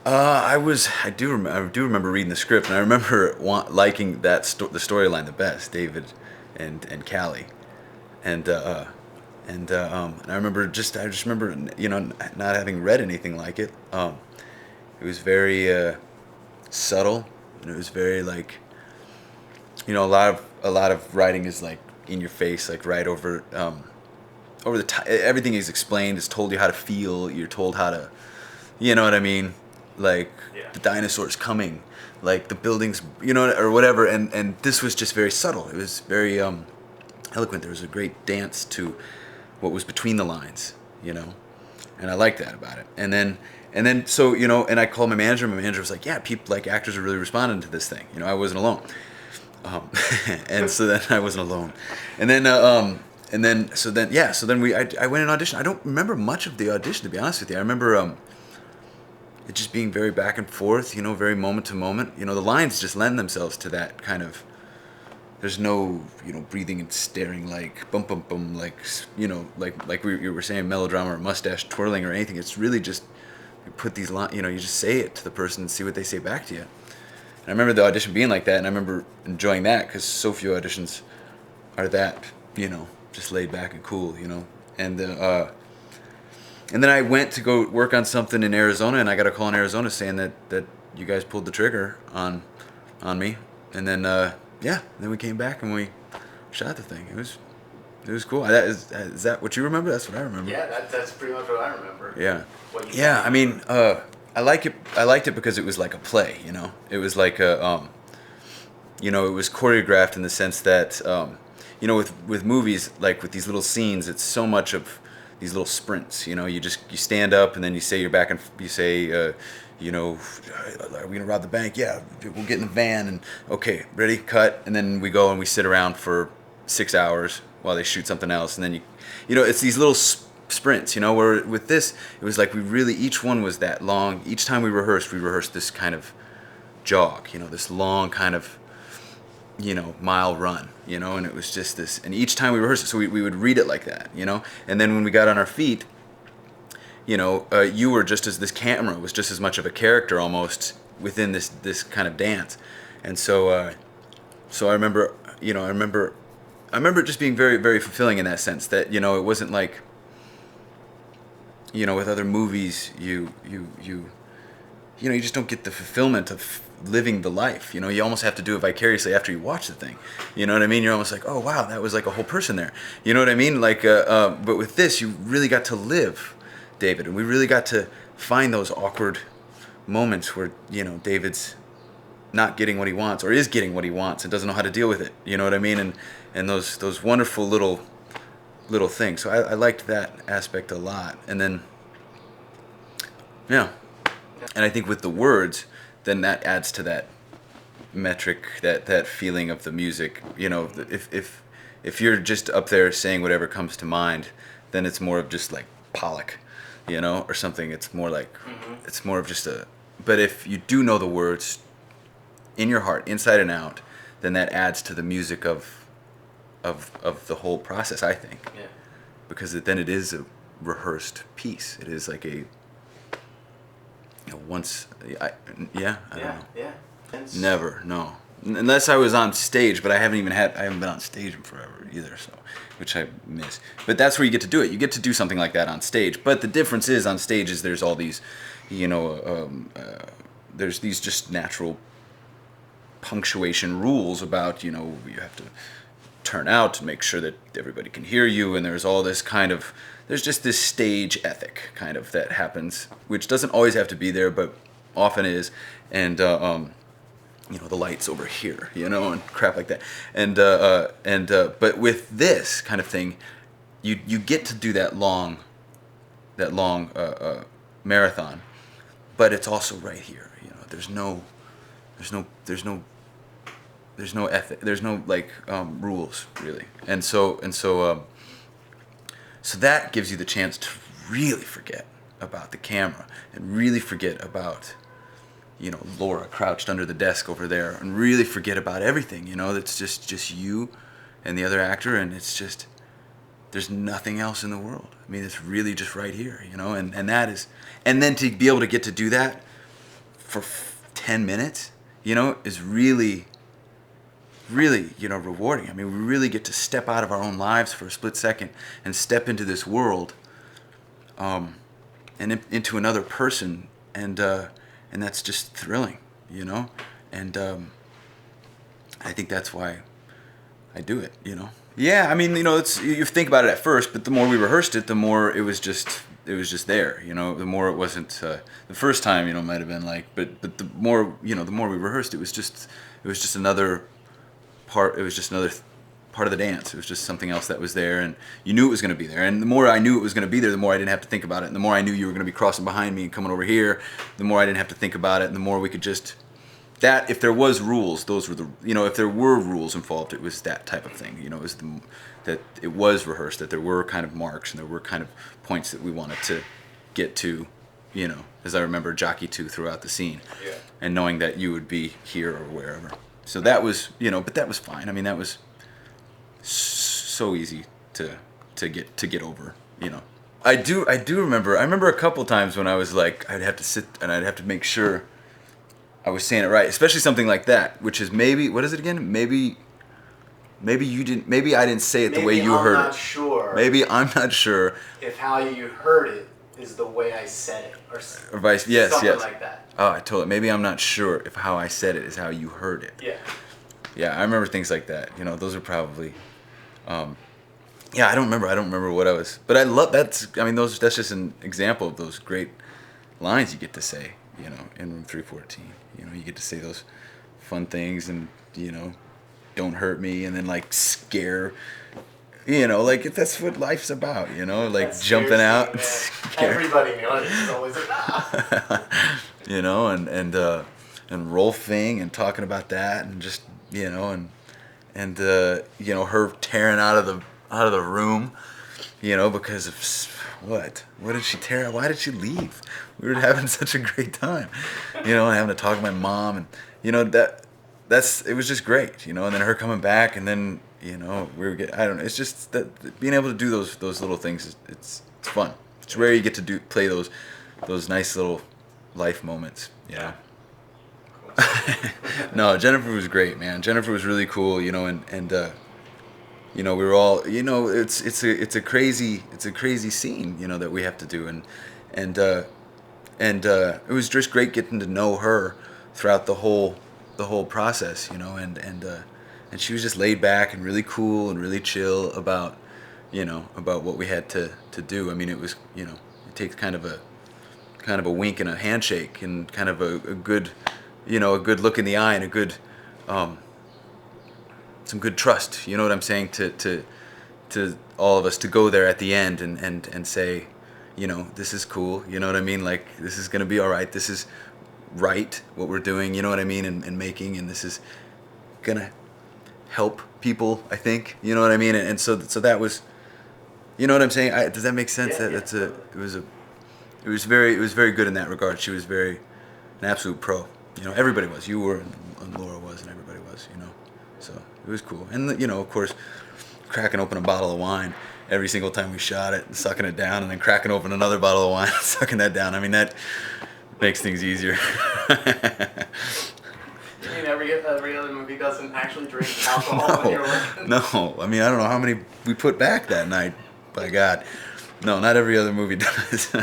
I do remember reading the script, and I remember liking the storyline the best, David and Callie, and and I just remember not having read anything like it. It was very subtle, and it was very like a lot of writing is like in your face, like right over the time. Everything is explained. It's told you how to feel. You're told how to, you know what I mean, like Yeah. the dinosaurs coming, like the buildings, or whatever. And this was just very subtle. It was very eloquent. There was a great dance to what was between the lines, and I liked that about it. And then so and I called my manager. My manager was like, "Yeah, people like actors are really responding to this thing." I wasn't alone. Um, and so then I wasn't alone. And then so then I went and auditioned. I don't remember much of the audition, to be honest with you. I remember it just being very back and forth, very moment to moment. The lines just lend themselves to that kind of. There's no breathing and staring like bum bum bum like you were saying, melodrama or mustache twirling or anything. It's really just you put these lines. You just say it to the person and see what they say back to you. And I remember the audition being like that, and I remember enjoying that because so few auditions are that, just laid back and cool, And and then I went to go work on something in Arizona, and I got a call in Arizona saying that you guys pulled the trigger on me, and then yeah, then we came back and we shot the thing. It was coal. Is that what you remember? That's what I remember. Yeah, that's pretty much what I remember. Yeah. What you Yeah, I mean, remember. I like it. I liked it because it was like a play. It was like it was choreographed in the sense that, with movies, like with these little scenes, it's so much of these little sprints. You stand up and then you say you're back and you say, are we gonna rob the bank? Yeah, we'll get in the van and okay, ready, cut, and then we go and we sit around for 6 hours while they shoot something else, and then it's these little sprints. Where with this, it was like each one was that long. Each time we rehearsed this kind of jog. This long kind of mile run, and it was just this, and each time we rehearsed it, so we would read it like that, and then when we got on our feet, you were just as this camera was just as much of a character almost within this kind of dance, and so I remember, I remember it just being very, very fulfilling in that sense that, it wasn't like, with other movies, you just don't get the fulfillment of living the life. You almost have to do it vicariously after you watch the thing. You know what I mean? You're almost like, oh wow, that was like a whole person there. You know what I mean? Like, but with this, you really got to live, David, and we really got to find those awkward moments where David's not getting what he wants or is getting what he wants and doesn't know how to deal with it. You know what I mean? And those wonderful little things. So I liked that aspect a lot. And then, yeah. And I think with the words, then that adds to that metric, that feeling of the music. If you're just up there saying whatever comes to mind, then it's more of just like Pollock, or something. It's more like it's more of just a. But if you do know the words in your heart, inside and out, then that adds to the music of the whole process, I think. Yeah. Because then it is a rehearsed piece. It is like a once I don't know. Yeah. Never, no. Unless I was on stage, but I haven't been on stage in forever either, so which I miss. But that's where you get to do it. You get to do something like that on stage. But the difference is on stages there's all these, there's these just natural punctuation rules about, you have to turn out to make sure that everybody can hear you, and there's all this kind of there's just this stage ethic kind of that happens, which doesn't always have to be there, but often is, and the lights over here, and crap like that, and but with this kind of thing, you get to do that long marathon, but it's also right here. There's no ethic. There's no like rules really, and so that gives you the chance to really forget about the camera and really forget about Laura crouched under the desk over there, and really forget about everything. That's just you and the other actor, and it's just there's nothing else in the world. I mean, it's really just right here. And that is, and then to be able to get to do that for 10 minutes, is really, really, rewarding. I mean, we really get to step out of our own lives for a split second and step into this world, and into another person, and that's just thrilling, and I think that's why I do it, Yeah, I mean, it's, you think about it at first, but the more we rehearsed it, the more it was just there, The more it wasn't the first time, might have been like, but the more, the more we rehearsed, it was just another part. It was just another part of the dance. It was just something else that was there, and you knew it was going to be there. And the more I knew it was going to be there, the more I didn't have to think about it. And the more I knew you were going to be crossing behind me and coming over here, the more I didn't have to think about it, and the more we could just. That, if there was rules, those were the, if there were rules involved, it was that type of thing, it was that it was rehearsed, that there were kind of marks and there were kind of points that we wanted to get to, as I remember Jockey 2 throughout the scene, Yeah. and knowing that you would be here or wherever. So that was, but that was fine. I mean, that was so easy to get over, I do remember, I a couple times when I was like, I'd have to sit and I'd have to make sure I was saying it right, especially something like that, which is maybe, what is it again? Maybe you didn't. Maybe I didn't say it the way you heard it. Maybe I'm not sure. Maybe I'm not sure. If how you heard it is the way I said it, Or vice. Yes, something yes. like that. Oh, I told it. Maybe I'm not sure if how I said it is how you heard it. Yeah. Yeah, I remember things like that. Those are probably. Yeah, I don't remember what I was. But I love that's. I mean, those. That's just an example of those great lines you get to say. In Room 314. You get to say those fun things, and don't hurt me, and then like scare. Like that's what life's about. Like That jumping out. And scares me, man. Everybody in the audience is always like, ah. And Rolfing and talking about that, and just and her tearing out of the room, because of what did she tear? Why did she leave? We were having such a great time, and having to talk to my mom, and it was just great, and then her coming back, and then we were I don't know, it's just that being able to do those little things, it's fun. It's rare you get to play those nice little life moments, Yeah. No, Jennifer was great, man. Jennifer was really cool, and we were all, it's a crazy scene, that we have to do, and it was just great getting to know her throughout the whole process, and she was just laid back and really cool and really chill about what we had to do. I mean, it was, it takes kind of a wink and a handshake and kind of a good, a good look in the eye and a good, some good trust, you know what I'm saying, to all of us to go there at the end and say, this is cool, you know what I mean, like, this is gonna be all right, this is right, what we're doing, you know what I mean, and making, and this is gonna help people, I think, you know what I mean, and so that was, you know what I'm saying, does that make sense? Yeah, It was very good in that regard. She was an absolute pro, everybody was, you were, and Laura was, and everybody was, so it was cool, and of course, cracking open a bottle of wine every single time we shot it, and sucking it down, and then cracking open another bottle of wine, and sucking that down. I mean, that makes things easier. You mean every other movie doesn't actually drink alcohol when you're working? No, I mean, I don't know how many we put back that night. By God, no, not every other movie does.